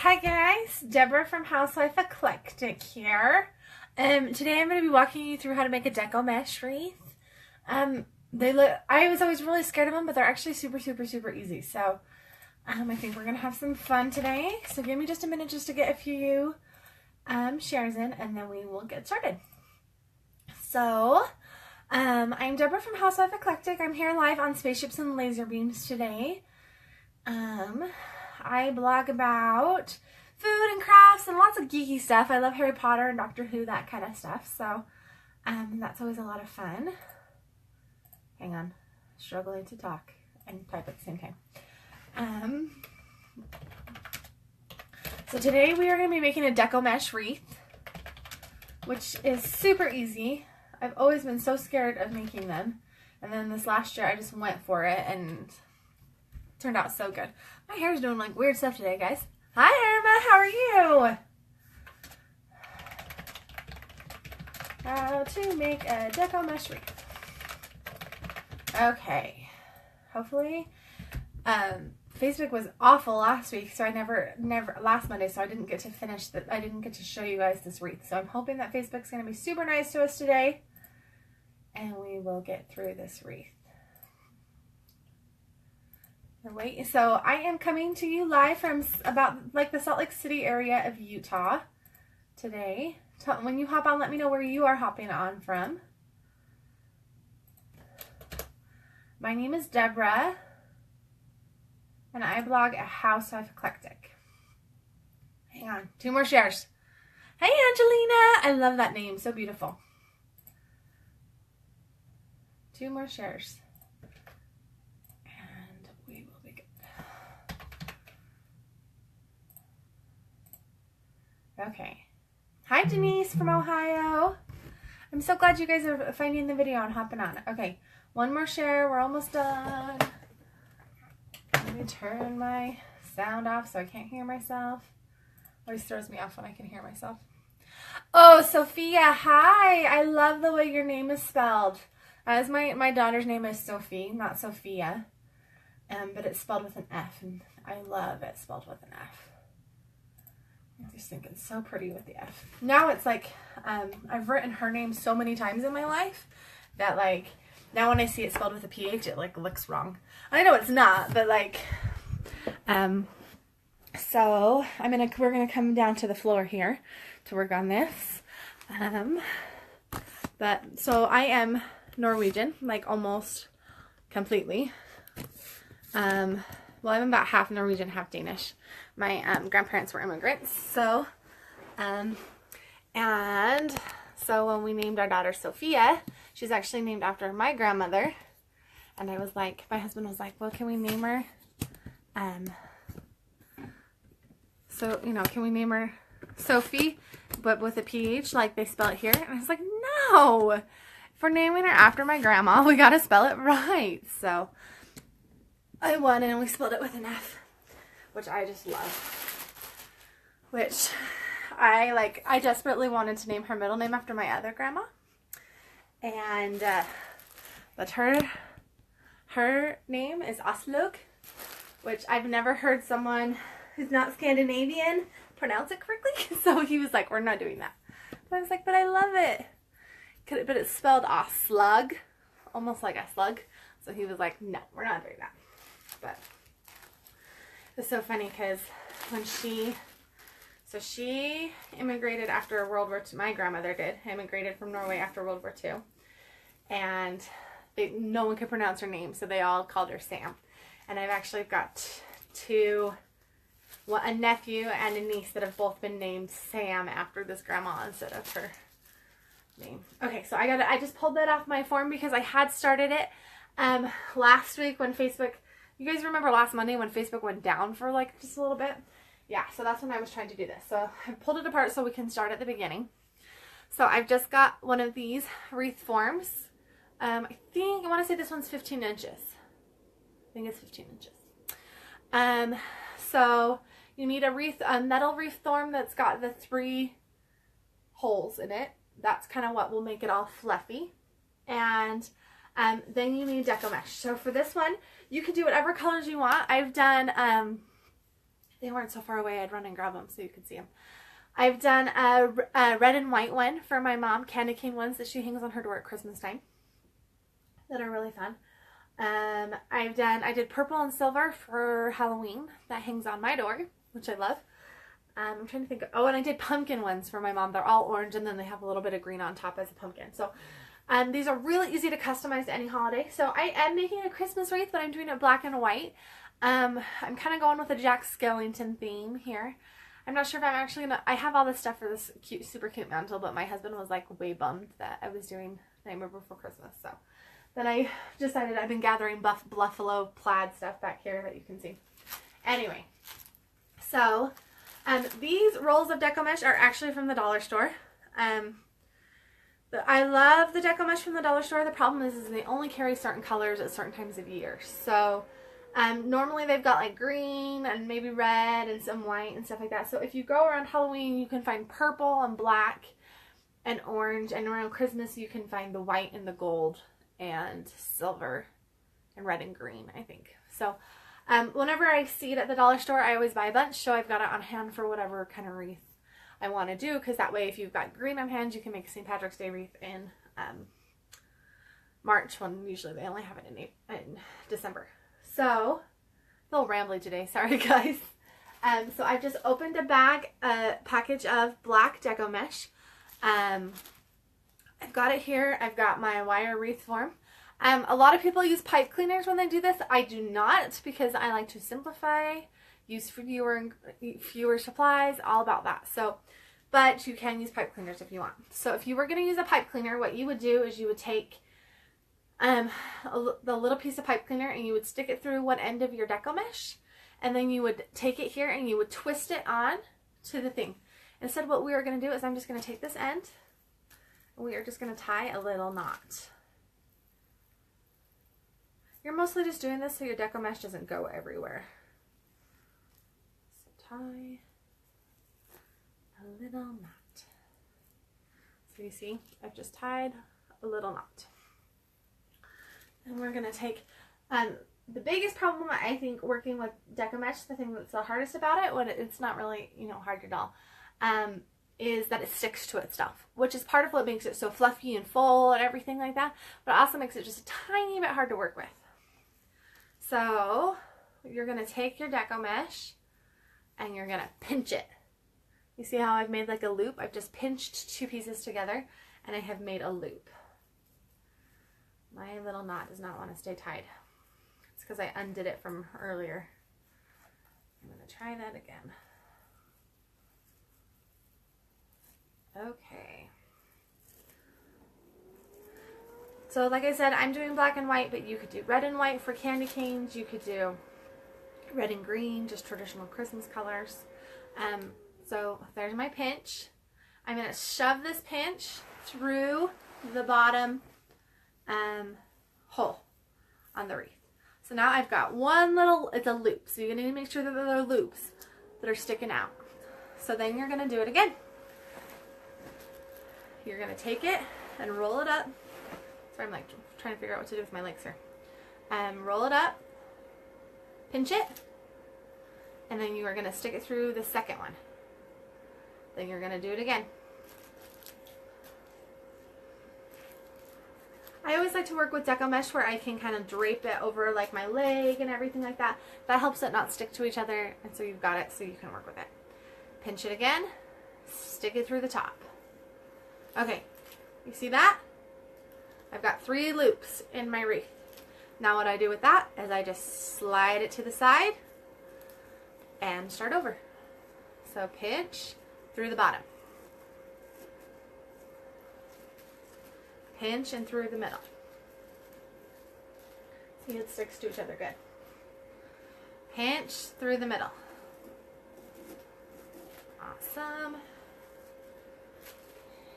Hi guys, Deborah from Housewife Eclectic here. Today I'm going to be walking you through how to make a Deco mesh wreath. I was always really scared of them, but they're actually super easy. So I think we're going to have some fun today. So give me just a minute just to get a few shares in, and then we will get started. So I'm Deborah from Housewife Eclectic. I'm here live on Spaceships and Laser Beams today. I blog about food and crafts and lots of geeky stuff. I love Harry Potter and Doctor Who, that kind of stuff. So that's always a lot of fun. Hang on, struggling to talk and type at the same time. So today we are going to be making a Deco mesh wreath, which is super easy. I've always been so scared of making them, and then this last year I just went for it and it turned out so good. My hair's doing like weird stuff today, guys. Hi Irma, how are you? How to make a Deco mesh wreath. Okay, hopefully Facebook was awful last week, so I never last Monday, so I didn't get to finish that. I didn't get to show you guys this wreath. So I'm hoping that Facebook's going to be super nice to us today, and we will get through this wreath. Wait, so I am coming to you live from about like the Salt Lake City area of Utah today. When you hop on, let me know where you are hopping on from. My name is Deborah, and I blog at Housewife Eclectic. Hang on, 2 more shares. Hey Angelina, I love that name, so beautiful. 2 more shares. And we will be good. Okay. Hi Denise from Ohio. I'm so glad you guys are finding the video and hopping on. Okay, 1 more share, we're almost done. Let me turn my sound off so I can't hear myself. Always throws me off when I can hear myself. Oh, Sophia, hi. I love the way your name is spelled. As my daughter's name is Sophie, not Sophia. But it's spelled with an F, and I love it spelled with an F. I just think it's so pretty with the F. Now it's like, I've written her name so many times in my life that like, now when I see it spelled with a PH, it like looks wrong. I know it's not, but like, so we're gonna come down to the floor here to work on this. So I am Norwegian, like almost completely. Well, I'm about half Norwegian, half Danish. My grandparents were immigrants, so and so when we named our daughter Sophia, she's actually named after my grandmother. And I was like, my husband was like, well, can we name her, so, you know, can we name her Sophie, but with a PH, like they spell it here? And I was like, no, if we're naming her after my grandma, we got to spell it right. So I won, and we spelled it with an F, which I just love. Which I desperately wanted to name her middle name after my other grandma. And, but her name is Aslug, which I've never heard someone who's not Scandinavian pronounce it correctly. So he was like, we're not doing that. But I was like, but I love it. But it's spelled Aslug, almost like a slug. So he was like, no, we're not doing that. But it's so funny because when she immigrated after World War II. My grandmother did. Immigrated from Norway after World War II. And no one could pronounce her name, so they all called her Sam. And I've actually got a nephew and a niece that have both been named Sam after this grandma instead of her name. Okay, so I just pulled that off my form because I had started it last week when Facebook, you guys remember last Monday when Facebook went down for like just a little bit? Yeah, so that's when I was trying to do this. So I pulled it apart so we can start at the beginning. So I've just got one of these wreath forms. I want to say this one's 15 inches. I think it's 15 inches. So you need a metal wreath form that's got the 3 holes in it. That's kind of what will make it all fluffy. And then you need Deco mesh. So for this one, you can do whatever colors you want. I've done they weren't so far away, I'd run and grab them so you could see them. I've done a red and white one for my mom, candy cane ones that she hangs on her door at Christmas time that are really fun. I did purple and silver for Halloween that hangs on my door, which I love. I'm trying to think. Oh, and I did pumpkin ones for my mom. They're all orange and then they have a little bit of green on top as a pumpkin. So these are really easy to customize to any holiday. So I am making a Christmas wreath, but I'm doing it black and white. I'm kind of going with a Jack Skellington theme here. I'm not sure if I'm actually gonna, I have all this stuff for this cute, super cute mantle, but my husband was like way bummed that I was doing Nightmare Before Christmas. So then I decided I've been gathering buffalo plaid stuff back here that you can see. Anyway, so these rolls of Deco mesh are actually from the dollar store. I love the Deco mesh from the dollar store. The problem is they only carry certain colors at certain times of year. So normally they've got like green and maybe red and some white and stuff like that. So if you go around Halloween, you can find purple and black and orange. And around Christmas, you can find the white and the gold and silver and red and green, I think. So whenever I see it at the dollar store, I always buy a bunch. So I've got it on hand for whatever kind of wreath I want to do. Because that way, if you've got green on hand, you can make a St. Patrick's Day wreath in March, when usually they only have it in December. So, a little rambly today, sorry guys. So I've just opened a package of black Deco mesh. I've got it here. I've got my wire wreath form. A lot of people use pipe cleaners when they do this. I do not, because I like to simplify, use fewer supplies, all about that. So, but you can use pipe cleaners if you want. So if you were going to use a pipe cleaner, what you would do is you would take the little piece of pipe cleaner and you would stick it through one end of your Deco mesh, and then you would take it here and you would twist it on to the thing. Instead, what we are going to do is I'm just going to take this end and we are just going to tie a little knot. You're mostly just doing this so your Deco mesh doesn't go everywhere. So tie a little knot. So you see, I've just tied a little knot. And we're going to take, the biggest problem I think working with Deco mesh, the thing that's the hardest about it, when it's not really, you know, hard at all, is that it sticks to itself, which is part of what makes it so fluffy and full and everything like that, but it also makes it just a tiny bit hard to work with. So you're going to take your Deco mesh and you're going to pinch it. You see how I've made like a loop? I've just pinched two pieces together and I have made a loop. My little knot does not want to stay tied. It's because I undid it from earlier. I'm going to try that again. Okay. So like I said, I'm doing black and white, but you could do red and white for candy canes. You could do red and green, just traditional Christmas colors. So there's my pinch. I'm going to shove this pinch through the bottom hole on the wreath. So now I've got one little, it's a loop. So you're going to make sure that there are loops that are sticking out. So then you're going to do it again. You're going to take it and roll it up. Sorry, I'm like trying to figure out what to do with my legs here. Roll it up, pinch it, and then you are going to stick it through the second one. Then you're going to do it again. I always like to work with Deco mesh where I can kind of drape it over like my leg and everything like that. That helps it not stick to each other, and so you've got it so you can work with it. Pinch it again, stick it through the top. Okay, you see that? I've got 3 loops in my wreath. Now what I do with that is I just slide it to the side and start over. So pinch through the bottom. Pinch and through the middle. See, it sticks to each other good. Pinch through the middle. Awesome.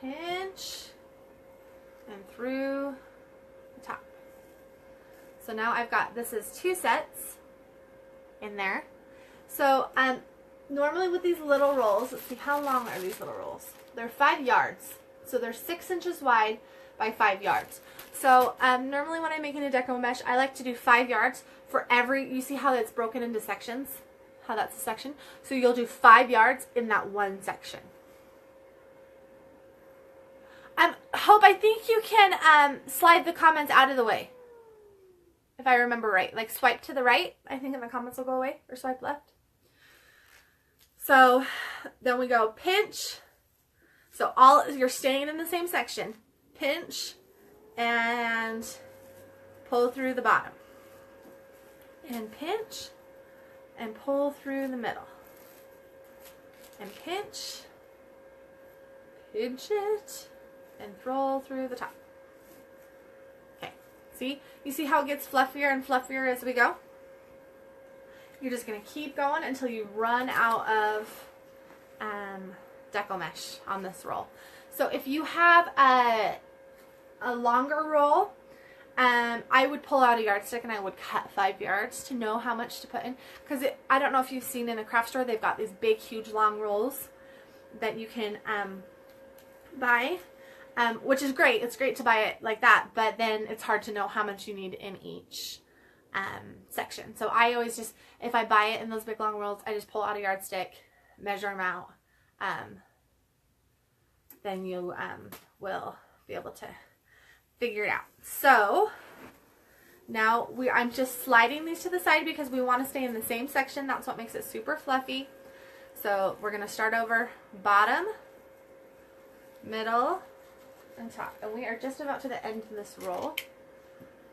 Pinch and through the top. So now I've got, this is 2 sets in there. So normally with these little rolls, let's see, how long are these little rolls? They're 5 yards. So they're 6 inches wide by 5 yards. So normally when I'm making a Deco mesh, I like to do 5 yards for every, you see how it's broken into sections? how that's a section. So you'll do 5 yards in that one section. Hope, I think you can slide the comments out of the way. If I remember right. Like swipe to the right. I think the comments will go away. Or swipe left. So then we go pinch. So you're staying in the same section. Pinch and pull through the bottom. And pinch and pull through the middle. And pinch it, and roll through the top. Okay, see? You see how it gets fluffier and fluffier as we go? You're just going to keep going until you run out of Deco mesh on this roll. So if you have a longer roll, I would pull out a yardstick and I would cut 5 yards to know how much to put in. Because I don't know if you've seen in a craft store, they've got these big, huge, long rolls that you can buy, which is great. It's great to buy it like that, but then it's hard to know how much you need in each section. So I always just, if I buy it in those big, long rolls, I just pull out a yardstick, measure them out. Then you will be able to figure it out. So now I'm just sliding these to the side because we want to stay in the same section. That's what makes it super fluffy. So we're going to start over bottom, middle, and top. And we are just about to the end of this roll.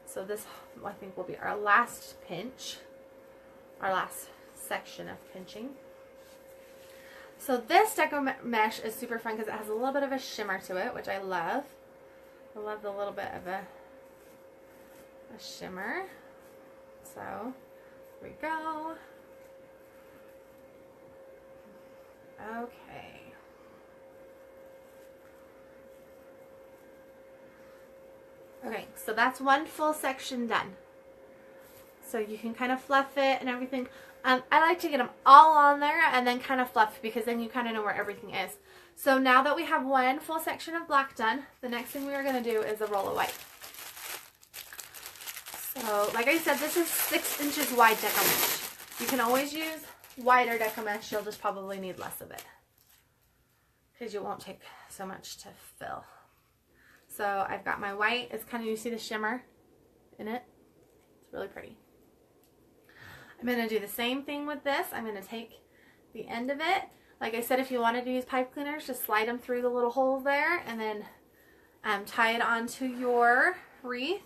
So this, I think, will be our last pinch, our last section of pinching. So this Deco mesh is super fun because it has a little bit of a shimmer to it, which I love. I love the little bit of a shimmer. So here we go. Okay. Okay, so that's one full section done. So you can kind of fluff it and everything. I like to get them all on there and then kind of fluff because then you kind of know where everything is. So now that we have one full section of black done, the next thing we are going to do is a roll of white. So like I said, this is 6 inches wide Deco mesh. You can always use wider Deco mesh. You'll just probably need less of it because you won't take so much to fill. So I've got my white. It's kind of, you see the shimmer in it? It's really pretty. I'm going to do the same thing with this. I'm going to take the end of it. Like I said, if you wanted to use pipe cleaners, just slide them through the little holes there and then tie it onto your wreath.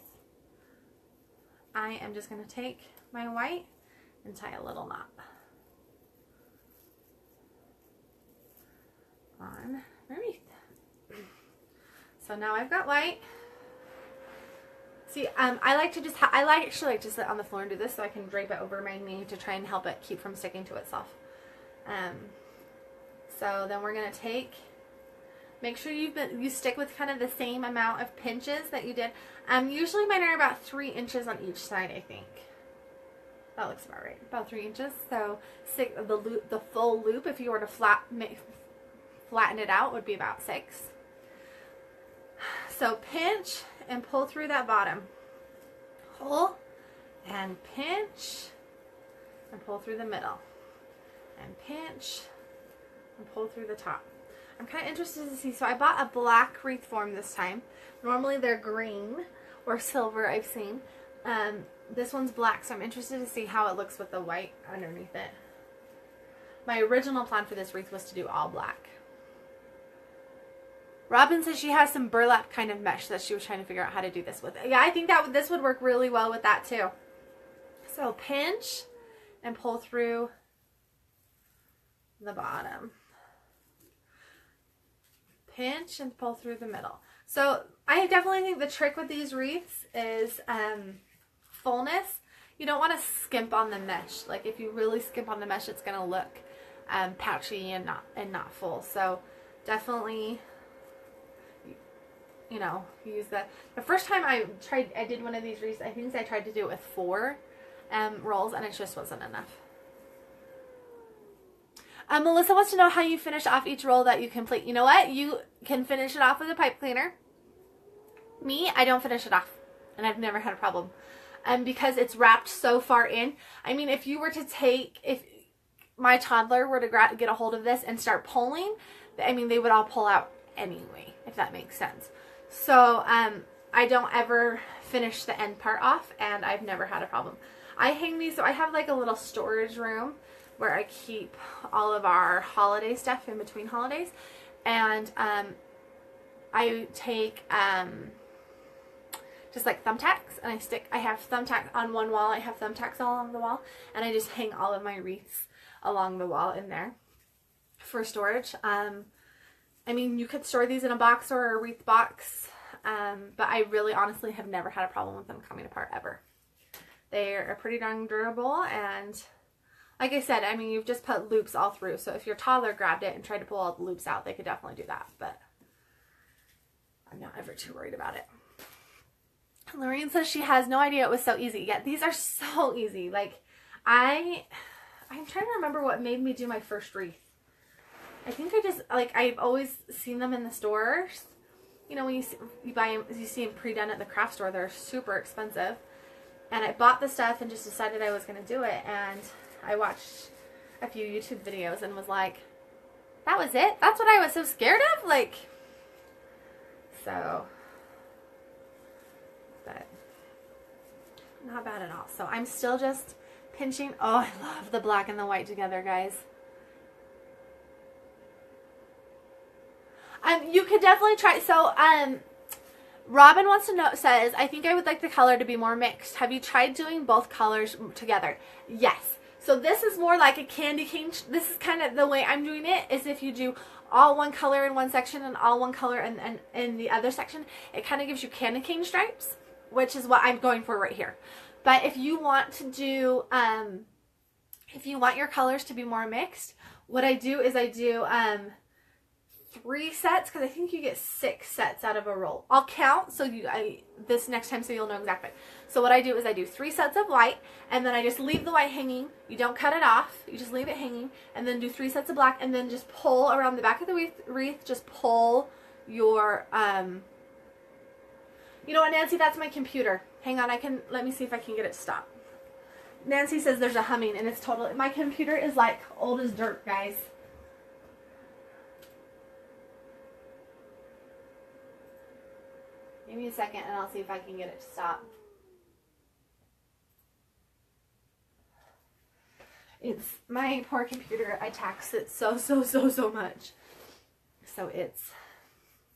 I am just going to take my white and tie a little knot on my wreath. So now I've got white. See, I like to just, actually like to sit on the floor and do this so I can drape it over my knee to try and help it keep from sticking to itself. So then we're going to take, make sure you stick with kind of the same amount of pinches that you did. Usually mine are about 3 inches on each side, I think. That looks about right. About 3 inches. So the full loop, if you were to flatten it out, would be about 6. So pinch and pull through that bottom. Pull and pinch and pull through the middle. And pinch and pull through the top. I'm kind of interested to see. So I bought a black wreath form this time. Normally they're green or silver, I've seen. This one's black, so I'm interested to see how it looks with the white underneath it. My original plan for this wreath was to do all black. Robin says she has some burlap kind of mesh that she was trying to figure out how to do this with. Yeah, I think that this would work really well with that too. So pinch and pull through the bottom. Pinch and pull through the middle. So I definitely think the trick with these wreaths is fullness. You don't want to skimp on the mesh. Like if you really skimp on the mesh, it's going to look patchy and not full. So definitely, you know, use the first time I did one of these wreaths, I think I tried to do it with 4 rolls and it just wasn't enough. Melissa wants to know how you finish off each roll that you complete. You know what? You can finish it off with a pipe cleaner. Me, I don't finish it off. And I've never had a problem. Because it's wrapped so far in. I mean, if you were to take, my toddler were to get a hold of this and start pulling, I mean, they would all pull out anyway, if that makes sense. So I don't ever finish the end part off, and I've never had a problem. I hang these, so I have like a little storage room where I keep all of our holiday stuff in between holidays, and I take just like thumbtacks, and I have thumbtacks on one wall, I have thumbtacks all along the wall, and I just hang all of my wreaths along the wall in there for storage. I mean, you could store these in a box or a wreath box, but I really honestly have never had a problem with them coming apart ever. They are pretty darn durable, and like I said, I mean, you've just put loops all through, so if your toddler grabbed it and tried to pull all the loops out, they could definitely do that, but I'm not ever too worried about it. Lorraine says she has no idea it was so easy. Yeah, these are so easy. Like, I'm trying to remember what made me do my first wreath. I think I just, like, I've always seen them in the stores. You know, when you buy them, you see them pre-done at the craft store, they're super expensive. And I bought the stuff and just decided I was going to do it. And I watched a few YouTube videos and was like, that was it? That's what I was so scared of? Like, so, but not bad at all. So I'm still just pinching. Oh, I love the black and the white together, guys. You could definitely try. So, Robin wants to know, says, I think I would like the color to be more mixed. Have you tried doing both colors together? Yes. So this is more like a candy cane. This is kind of the way I'm doing it, is if you do all one color in one section and all one color in the other section, it kind of gives you candy cane stripes, which is what I'm going for right here. But if you want to do, if you want your colors to be more mixed, what I do is I do 3 sets, because I think you get 6 sets out of a roll. I'll count so this next time so you'll know exactly. So what I do is I do 3 sets of white, and then I just leave the white hanging. You don't cut it off, you just leave it hanging, and then do 3 sets of black, and then just pull around the back of the wreath, just pull your, you know what, Nancy, that's my computer. Hang on, let me see if I can get it to stop. Nancy says there's a humming, and it's totally, my computer is like old as dirt, guys. Give me a second and I'll see if I can get it to stop. It's my poor computer. I tax it so much. So it's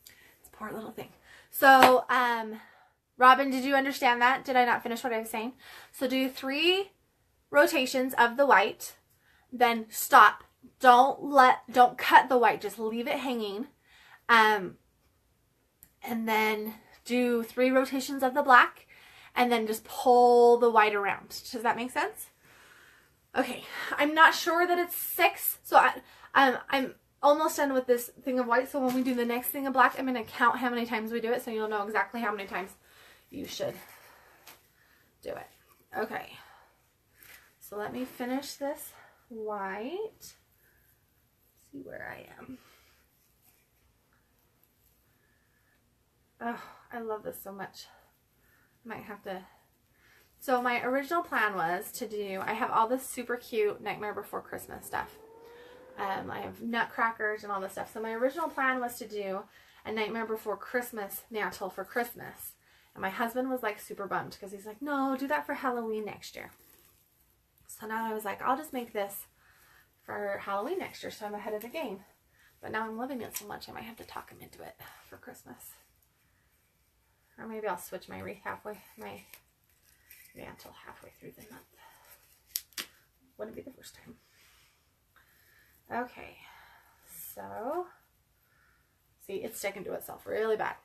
a poor little thing. So, Robin, did you understand that? Did I not finish what I was saying? So do 3 rotations of the white, then stop. Don't cut the white. Just leave it hanging. And then do 3 rotations of the black, and then just pull the white around. Does that make sense? Okay, I'm not sure that it's 6, so I'm almost done with this thing of white, so when we do the next thing of black, I'm going to count how many times we do it, so you'll know exactly how many times you should do it. Okay, so let me finish this white. See where I am. Oh, I love this so much. Might have to. So my original plan was to do, I have all this super cute Nightmare Before Christmas stuff. I have nutcrackers and all this stuff. So my original plan was to do a Nightmare Before Christmas mantle for Christmas. And my husband was like super bummed because he's like, no, do that for Halloween next year. So now I was like, I'll just make this for Halloween next year, so I'm ahead of the game. But now I'm loving it so much, I might have to talk him into it for Christmas. Or maybe I'll switch my wreath my mantle halfway through the month. Wouldn't be the first time. Okay, so, see, it's sticking to itself really bad.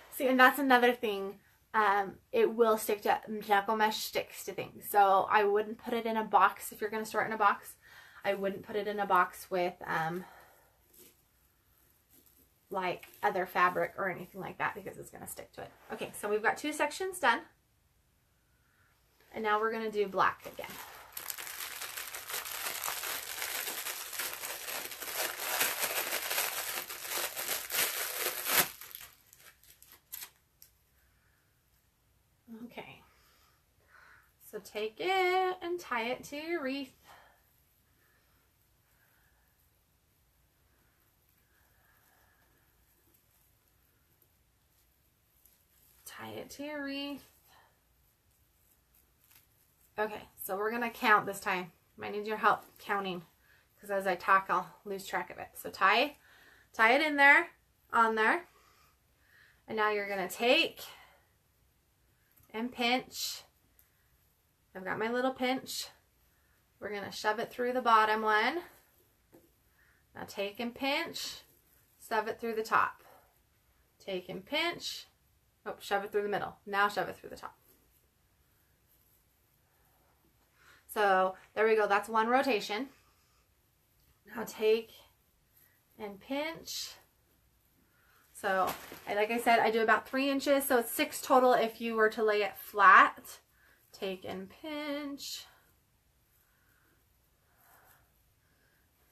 See, and that's another thing. It will stick to, Deco mesh sticks to things. So I wouldn't put it in a box if you're going to store it in a box. I wouldn't put it in a box with, like other fabric or anything like that, because it's going to stick to it. Okay, so we've got 2 sections done. And now we're going to do black again. Okay, so take it and tie it to your wreath. tie it to your wreath. Okay, so we're going to count this time. Might need your help counting because as I talk, I'll lose track of it. So tie it in there, on there. And now you're going to take and pinch. I've got my little pinch. We're going to shove it through the bottom one. Now take and pinch, shove it through the top. Take and pinch. Oh, shove it through the middle. Now shove it through the top. So there we go. That's one rotation. Now take and pinch. So like I said, I do about 3 inches. So it's 6 total if you were to lay it flat. Take and pinch.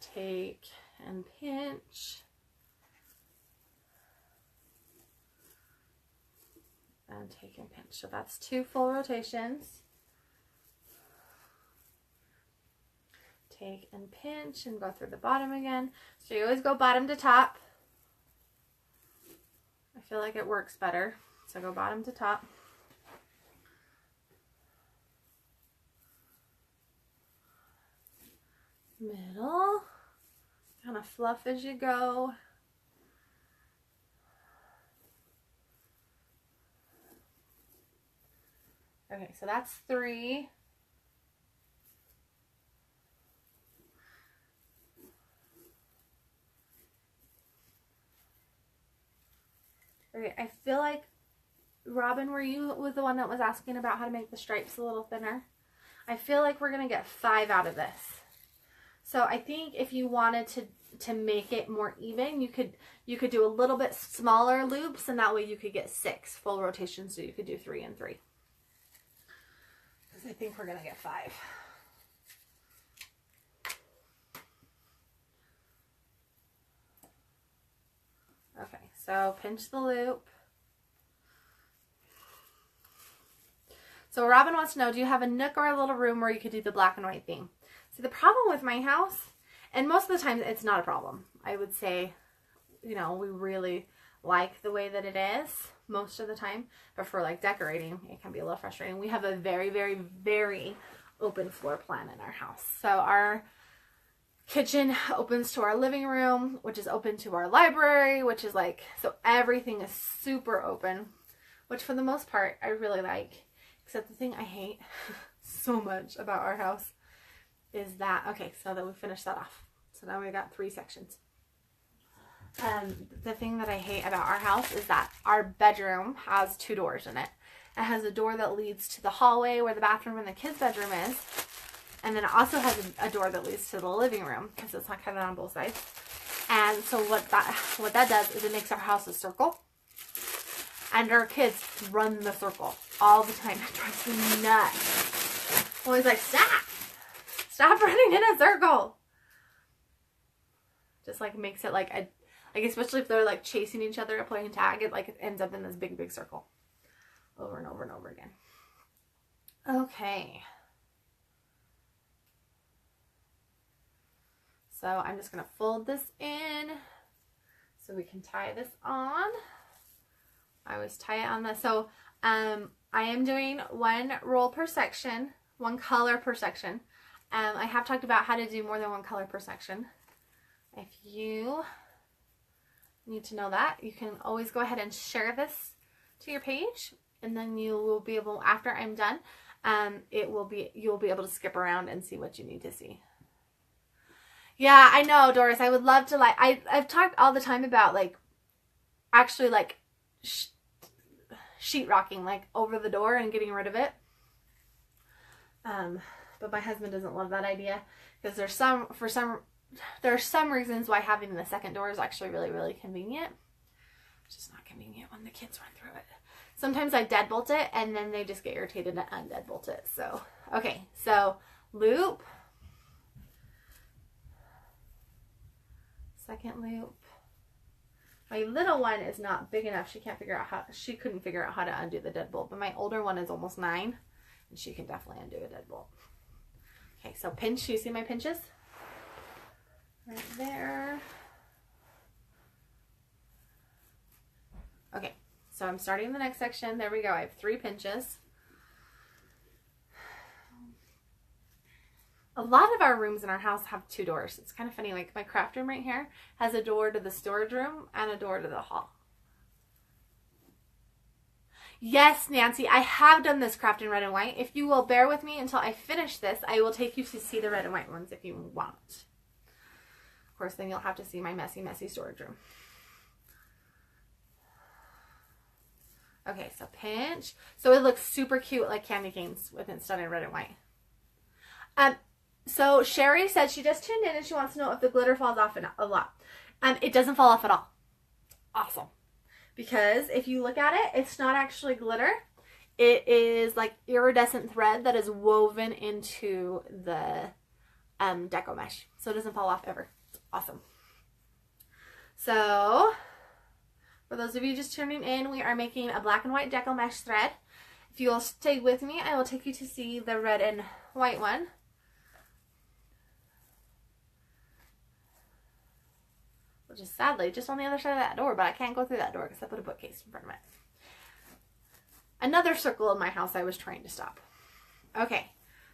Take and pinch. And take and pinch. So that's 2 full rotations. Take and pinch and go through the bottom again. So you always go bottom to top. I feel like it works better. So go bottom to top. Middle. Kind of fluff as you go. Okay, so that's 3. Okay, I feel like, Robin, were you the one that was asking about how to make the stripes a little thinner? I feel like we're going to get 5 out of this. So I think if you wanted to make it more even, you could do a little bit smaller loops, and that way you could get 6 full rotations, so you could do 3 and 3. Because I think we're going to get 5. Okay, so pinch the loop. So Robin wants to know, do you have a nook or a little room where you could do the black and white theme? See, the problem with my house, and most of the time it's not a problem. I would say, you know, we really like the way that it is most of the time. But for like decorating, it can be a little frustrating. We have a very, very, very open floor plan in our house. So our kitchen opens to our living room, which is open to our library, which is like, so everything is super open, which for the most part I really like. Except the thing I hate so much about our house is that, okay, so that we finished that off. So now we got 3 sections. The thing that I hate about our house is that our bedroom has 2 doors in it. It has a door that leads to the hallway where the bathroom and the kids' bedroom is. And then it also has a door that leads to the living room because it's not kind of on both sides. And so what that does is it makes our house a circle. And our kids run the circle all the time. It drives me nuts. Always like, stop! Stop running in a circle! Just like makes it like especially if they're like chasing each other or playing tag, it ends up in this big, big circle. Over and over and over again. Okay. So I'm just going to fold this in so we can tie this on. I always tie it on this. So I am doing 1 roll per section, 1 color per section. I have talked about how to do more than 1 color per section. If you need to know that, you can always go ahead and share this to your page, and then you will be able, after I'm done, you'll be able to skip around and see what you need to see. Yeah, I know, Doris. I would love to, like, I've talked all the time about, like, actually, like, sheetrocking, like, over the door and getting rid of it. But my husband doesn't love that idea because there are some reasons why having the second door is actually really, really convenient. It's just not convenient when the kids run through it. Sometimes I deadbolt it and then they just get irritated and undeadbolt it. So, okay, so loop. Second loop. My little one is not big enough. She couldn't figure out how to undo the deadbolt, but my older one is almost 9 and she can definitely undo a deadbolt. Okay, so pinch. You see my pinches? Right there. Okay, So I'm starting the next section. There we go. I have 3 pinches. A lot of our rooms in our house have 2 doors. It's kind of funny. Like my craft room right here has a door to the storage room and a door to the hall. Yes, Nancy, I have done this craft in red and white. If you will bear with me until I finish this, I will take you to see the red and white ones if you want. Of course, then you'll have to see my messy, messy storage room. Okay, so pinch. So it looks super cute like candy canes with it done in red and white. So Sherry said she just tuned in and she wants to know if the glitter falls off a lot. It doesn't fall off at all. Awesome. Because if you look at it, it's not actually glitter. It is like iridescent thread that is woven into the deco mesh. So it doesn't fall off ever. It's awesome. So for those of you just tuning in, we are making a black and white deco mesh thread. If you will stay with me, I will take you to see the red and white one. Which is sadly just on the other side of that door, but I can't go through that door because I put a bookcase in front of it. Another circle in my house I was trying to stop. Okay,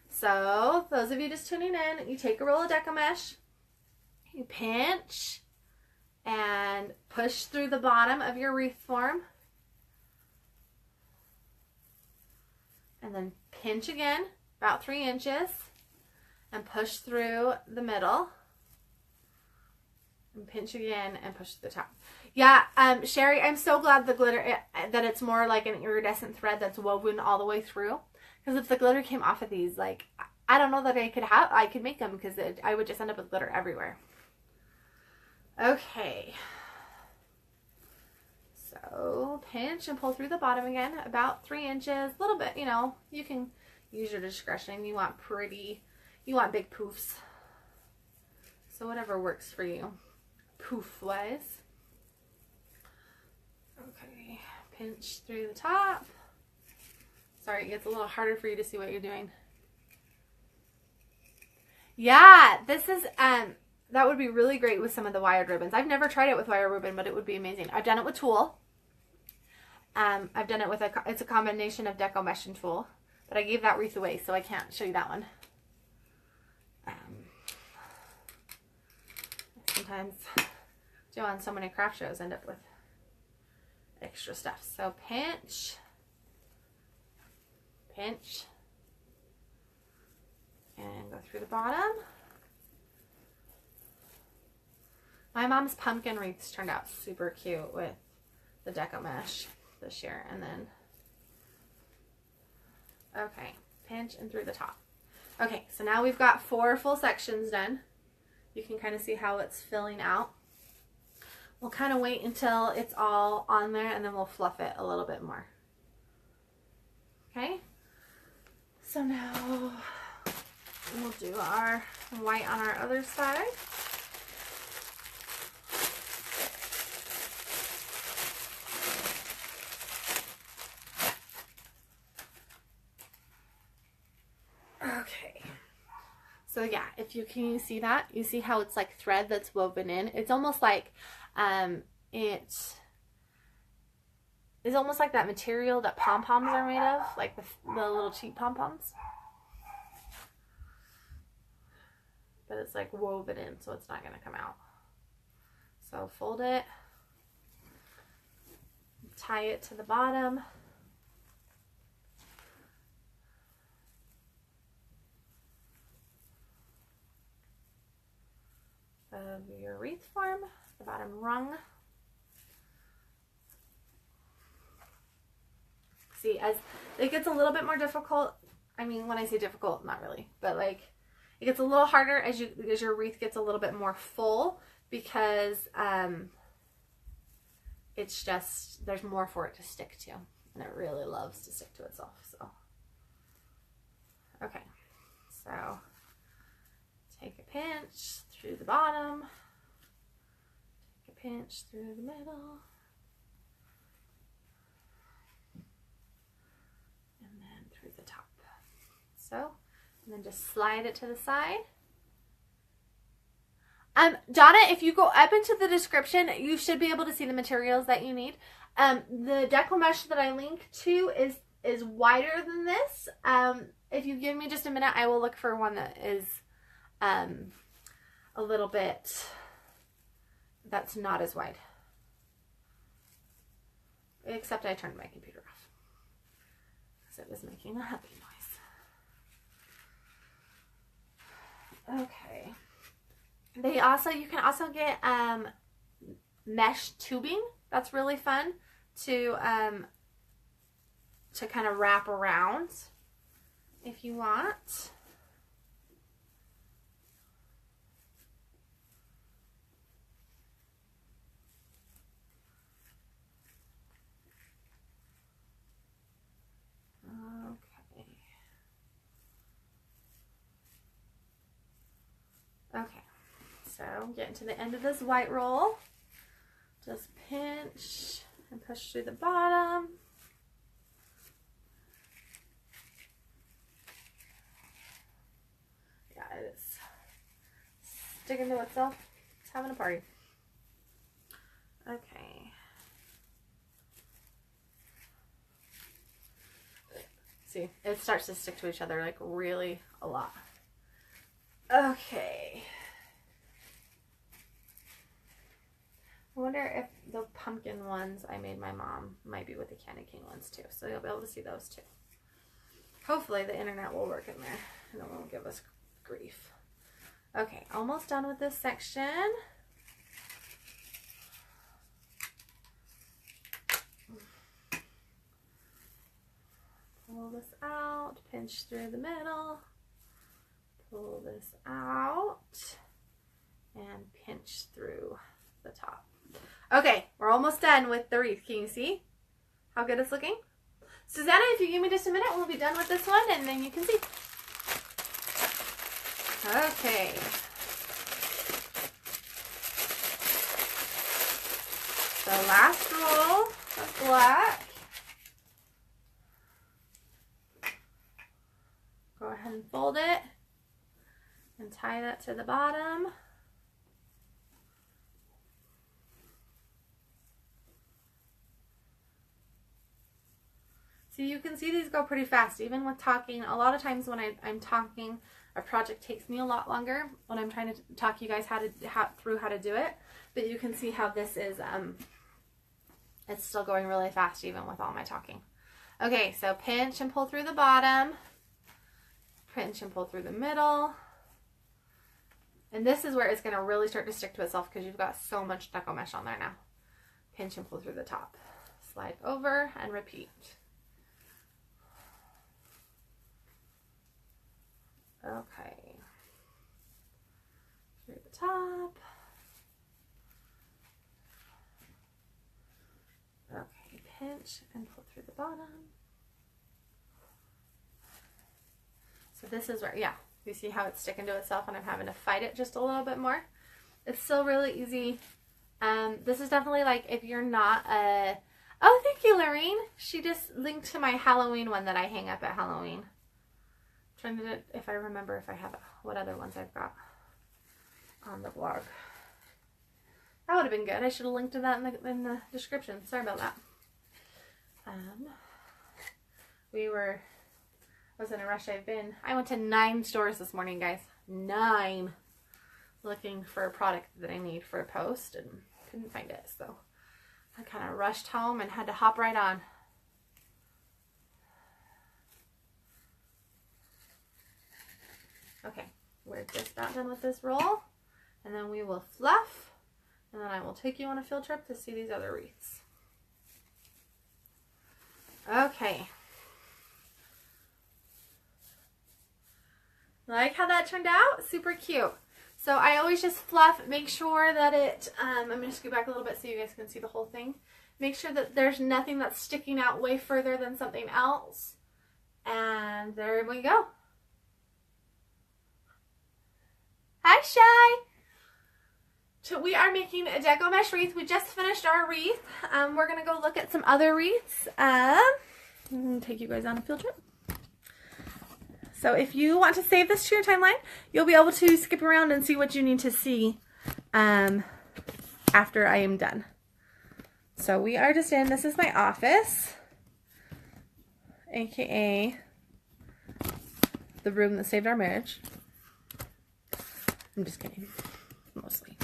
so those of you just tuning in, you take a roll of deco mesh, you pinch, and push through the bottom of your wreath form. And then pinch again, about 3 inches, and push through the middle. And pinch again and push to the top. Yeah, Sherry, I'm so glad the glitter, that it's more like an iridescent thread that's woven all the way through. Because if the glitter came off of these, like, I don't know that I could make them because I would just end up with glitter everywhere. Okay. So pinch and pull through the bottom again, about 3 inches, a little bit, you know, you can use your discretion. You want big poofs. So whatever works for you. Poof wise. Okay, pinch through the top. Sorry, it gets a little harder for you to see what you're doing. Yeah, this is that would be really great with some of the wired ribbons. I've never tried it with wire ribbon, but it would be amazing. I've done it with tulle. I've done it with it's a combination of deco mesh and tulle, but I gave that wreath away, so I can't show you that one. Sometimes Joe on so many craft shows end up with extra stuff. So pinch, pinch, and go through the bottom. My mom's pumpkin wreaths turned out super cute with the deco mesh this year. And then, okay, pinch and through the top. Okay, so now we've got 4 full sections done. You can kind of see how it's filling out. We'll kind of wait until it's all on there and then we'll fluff it a little bit more. Okay, so now we'll do our white on our other side. Okay. So yeah, if you can see that, you see how it's like thread that's woven in. It's almost like it's almost like that material that pom-poms are made of, like the little cheap pom-poms. But it's like woven in, so it's not going to come out. So fold it, tie it to the bottom. Of your wreath form, the bottom rung. See, as it gets a little bit more difficult, I mean, when I say difficult, not really, but like it gets a little harder as your wreath gets a little bit more full because it's just, there's more for it to stick to, and it really loves to stick to itself. So okay, so take a pinch through the bottom, take a pinch through the middle, and then through the top. So, and then just slide it to the side. Donna, if you go up into the description, you should be able to see the materials that you need. The Deco mesh that I link to is wider than this. If you give me just a minute, I will look for one that is a little bit, that's not as wide. Except I turned my computer off because it was making a happy noise. Okay. You can also get mesh tubing. That's really fun to kind of wrap around if you want. Okay, so getting to the end of this white roll, just pinch and push through the bottom. Yeah, it is sticking to itself. It's having a party. Okay. See, it starts to stick to each other like really a lot. Okay. I wonder if the pumpkin ones I made my mom might be with the candy cane ones too. So you'll be able to see those too. Hopefully the internet will work in there and it won't give us grief. Okay, almost done with this section. Pull this out, pinch through the middle. Pull this out and pinch through the top. Okay, we're almost done with the wreath. Can you see how good it's looking? Susanna, if you give me just a minute, we'll be done with this one and then you can see. Okay. The last roll of black. Go ahead and fold it and tie that to the bottom. So you can see these go pretty fast, even with talking. A lot of times when I'm talking, a project takes me a lot longer when I'm trying to talk you guys through how to do it. But you can see how this is, it's still going really fast even with all my talking. Okay, so pinch and pull through the bottom. Pinch and pull through the middle. And this is where it's going to really start to stick to itself because you've got so much Deco mesh on there now. Pinch and pull through the top. Slide over and repeat. Okay. Through the top. Okay, pinch and pull through the bottom. So this is where, yeah, you see how it's sticking to itself and I'm having to fight it just a little bit more. It's still really easy. This is definitely like if you're not a, oh, thank you, Lorraine. She just linked to my Halloween one that I hang up at Halloween. I'm trying to, if I remember if I have what other ones I've got on the blog. That would have been good. I should have linked to that in the description. Sorry about that. I was in a rush. I went to 9 stores this morning, guys. 9. Looking for a product that I need for a post and couldn't find it. So I kind of rushed home and had to hop right on. Okay, we're just about done with this roll. And then we will fluff. And then I will take you on a field trip to see these other wreaths. Okay. Like how that turned out? Super cute. So I always just fluff, make sure that it, I'm going to scoot back a little bit so you guys can see the whole thing. Make sure that there's nothing that's sticking out way further than something else. And there we go. Hi, Shy. So we are making a Deco mesh wreath. We just finished our wreath. We're going to go look at some other wreaths. I'm going to take you guys on a field trip. So if you want to save this to your timeline, you'll be able to skip around and see what you need to see after I am done. So we are just in, this is my office, aka the room that saved our marriage. I'm just kidding, mostly.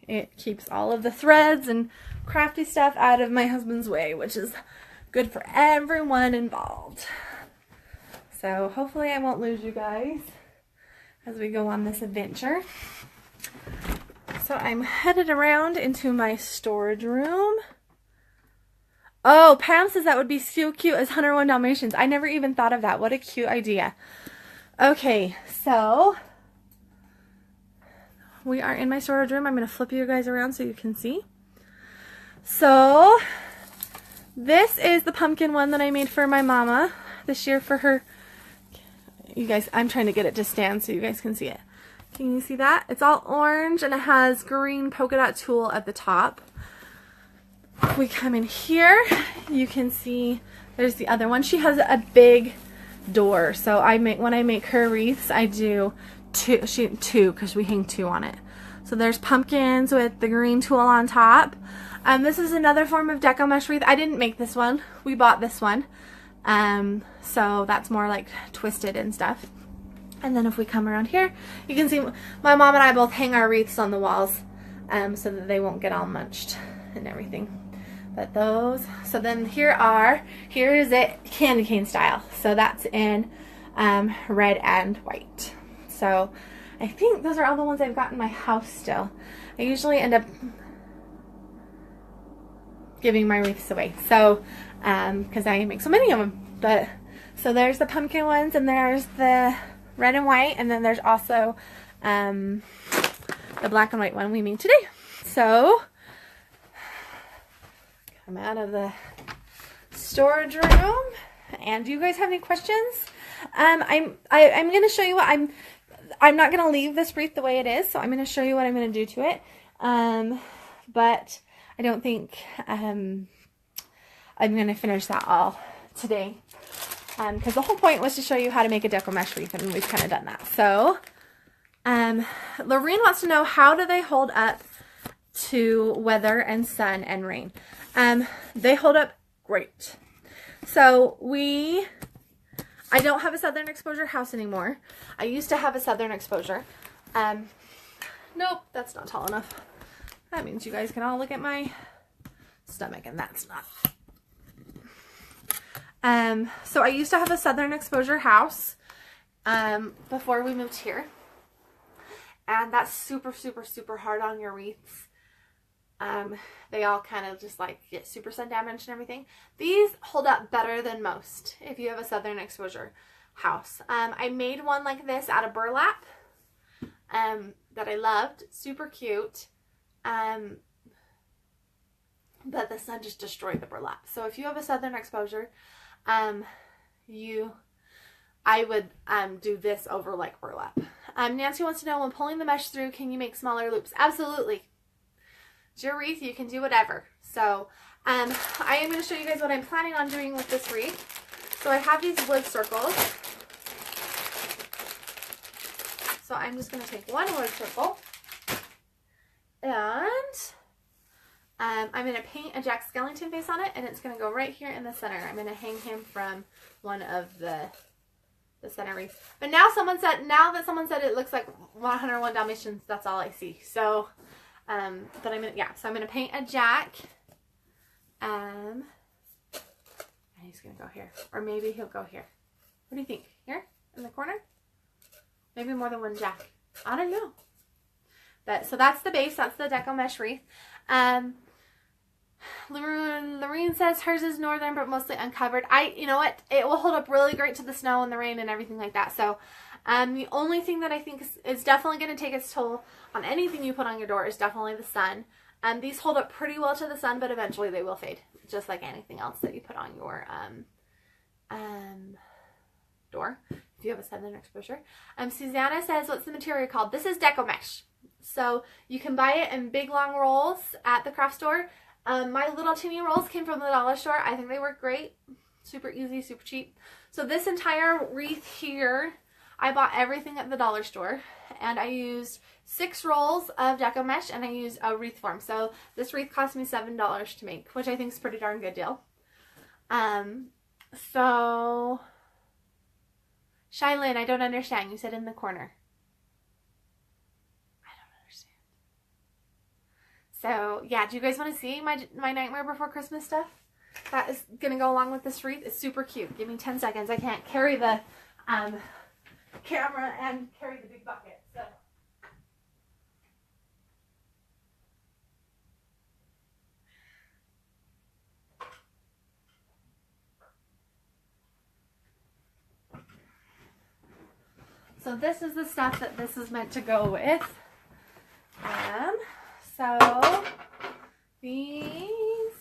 It keeps all of the threads and crafty stuff out of my husband's way, which is good for everyone involved. So hopefully I won't lose you guys as we go on this adventure. So I'm headed around into my storage room. Oh, Pam says that would be so cute as 101 Dalmatians. I never even thought of that. What a cute idea. Okay, so we are in my storage room. I'm going to flip you guys around so you can see. So this is the pumpkin one that I made for my mama this year for her. You guys, I'm trying to get it to stand so you guys can see it. Can you see that? It's all orange and it has green polka dot tulle at the top. We come in here, you can see there's the other one. She has a big door, so when I make her wreaths, I do two because we hang 2 on it. So there's pumpkins with the green tulle on top. This is another form of Deco mesh wreath. I didn't make this one. We bought this one. So that's more like twisted and stuff. And then if we come around here, you can see my mom and I both hang our wreaths on the walls so that they won't get all munched and everything. But those, so then here is it candy cane style. So that's in red and white. So I think those are all the ones I've got in my house still. I usually end up giving my wreaths away. So, because I make so many of them. But, so there's the pumpkin ones and there's the red and white, and then there's also the black and white one we made today. So I'm out of the storage room, and do you guys have any questions? I'm going to show you what I'm not going to leave this wreath the way it is, so I'm going to show you what I'm going to do to it. But I don't think I'm going to finish that all today. Because the whole point was to show you how to make a Deco mesh wreath, and we've kind of done that. So, Lorene wants to know, how do they hold up to weather and sun and rain? They hold up great. So I don't have a southern exposure house anymore. I used to have a southern exposure. Nope, that's not tall enough. That means you guys can all look at my stomach, and that's not. So I used to have a southern exposure house before we moved here, and that's super, super, super hard on your wreaths. They all kind of just like get super sun damaged and everything. These hold up better than most if you have a southern exposure house. I made one like this out of burlap that I loved, super cute, but the sun just destroyed the burlap. So if you have a southern exposure, I would do this over like burlap. Nancy wants to know, when pulling the mesh through, can you make smaller loops? Absolutely. It's your wreath, you can do whatever. So I am going to show you guys what I'm planning on doing with this wreath. So I have these wood circles. So I'm just going to take one wood circle, and I'm going to paint a Jack Skellington face on it, and it's going to go right here in the center. I'm going to hang him from one of the center wreaths. But now that someone said it looks like 101 Dalmatians, that's all I see. So, but I'm going to, so I'm going to paint a Jack, and he's going to go here. Or maybe he'll go here. What do you think? Here? In the corner? Maybe more than one Jack. I don't know. But, so that's the base. That's the Deco mesh wreath. Lorene says hers is northern but mostly uncovered. You know what? It will hold up really great to the snow and the rain and everything like that. So the only thing that I think is definitely going to take its toll on anything you put on your door is definitely the sun. These hold up pretty well to the sun, but eventually they will fade, just like anything else that you put on your door if you have a southern exposure. Susanna says, what's the material called? This is Deco mesh. So you can buy it in big long rolls at the craft store. My little teeny rolls came from the dollar store. I think they work great. Super easy, super cheap. So this entire wreath here, I bought everything at the dollar store, and I used 6 rolls of Deco mesh, and I used a wreath form. So this wreath cost me $7 to make, which I think is a pretty darn good deal. So Shylin, I don't understand. You said in the corner. I don't understand. So yeah, do you guys want to see my Nightmare Before Christmas stuff? That is gonna go along with this wreath. It's super cute. Give me 10 seconds. I can't carry the camera and carry the big bucket. So this is the stuff that this is meant to go with. So these,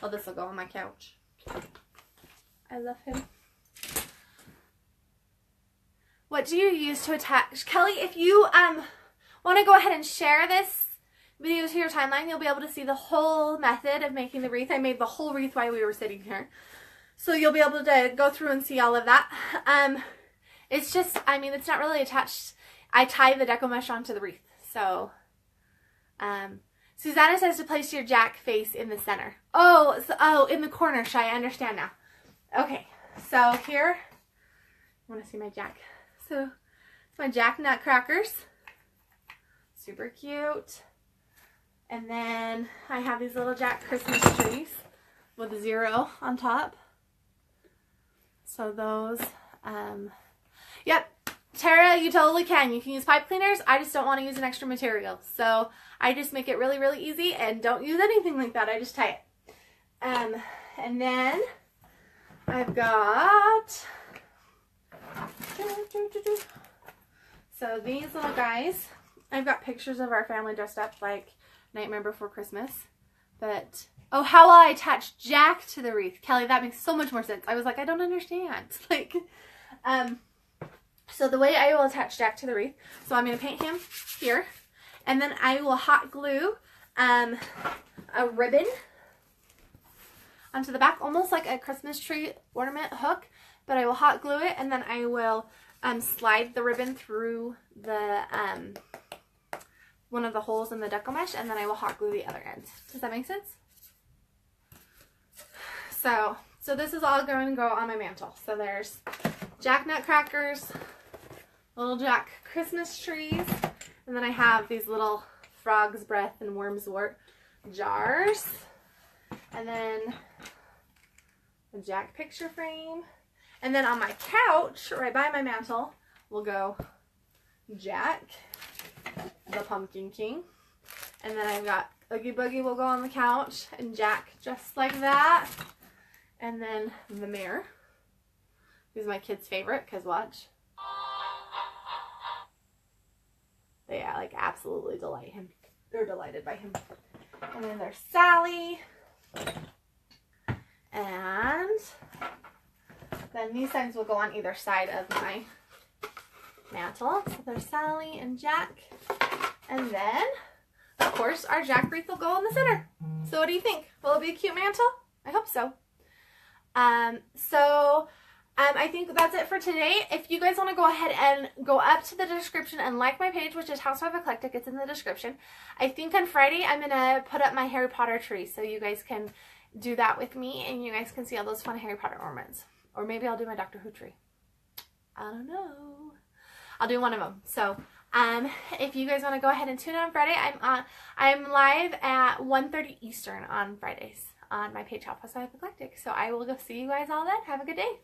oh, this will go on my couch. I love him. What do you use to attach? Kelly, if you want to go ahead and share this video to your timeline, you'll be able to see the whole method of making the wreath. I made the whole wreath while we were sitting here. So you'll be able to go through and see all of that. It's just, I mean, it's not really attached. I tie the Deco mesh onto the wreath. So, Susanna says to place your Jack face in the center. Oh, so, in the corner, Shy. I understand now. Okay, so here, I want to see my Jack. So, it's my Jack nutcrackers. Super cute. And then I have these little Jack Christmas trees with a 0 on top. So those, yep. Tara, you totally can. You can use pipe cleaners. I just don't want to use an extra material. So I just make it really, really easy and don't use anything like that. I just tie it. And then I've got, so these little guys, I've got pictures of our family dressed up like Nightmare Before Christmas. But, oh, how will I attach Jack to the wreath? Kelly, that makes so much more sense. I was like, I don't understand. Like, so the way I will attach Jack to the wreath, so I'm going to paint him here, and then I will hot glue a ribbon onto the back, almost like a Christmas tree ornament hook, but I will hot glue it, and then I will slide the ribbon through the one of the holes in the Deco mesh, and then I will hot glue the other end. Does that make sense? So this is all going to go on my mantle. So there's Jack nutcrackers, little Jack Christmas trees, and then I have these little frog's breath and worm's wort jars, and then a Jack picture frame, and then on my couch right by my mantle will go Jack, the Pumpkin King, and then I've got Oogie Boogie will go on the couch, and Jack just like that, and then the mayor, who's my kid's favorite, because watch. They like absolutely delight him. They're delighted by him. And then there's Sally. And then these things will go on either side of my mantle. So there's Sally and Jack. And then, of course, our Jack wreath will go in the center. So what do you think? Will it be a cute mantle? I hope so. I think that's it for today. If you guys want to go ahead and go up to the description and like my page, which is Housewife Eclectic, it's in the description. I think on Friday I'm going to put up my Harry Potter tree, so you guys can do that with me and you guys can see all those fun Harry Potter ornaments. Or maybe I'll do my Doctor Who tree. I don't know. I'll do one of them. So if you guys want to go ahead and tune in on Friday, I'm live at 1:30 Eastern on Fridays on my page, Housewife Eclectic. So I will go see you guys all then. Have a good day.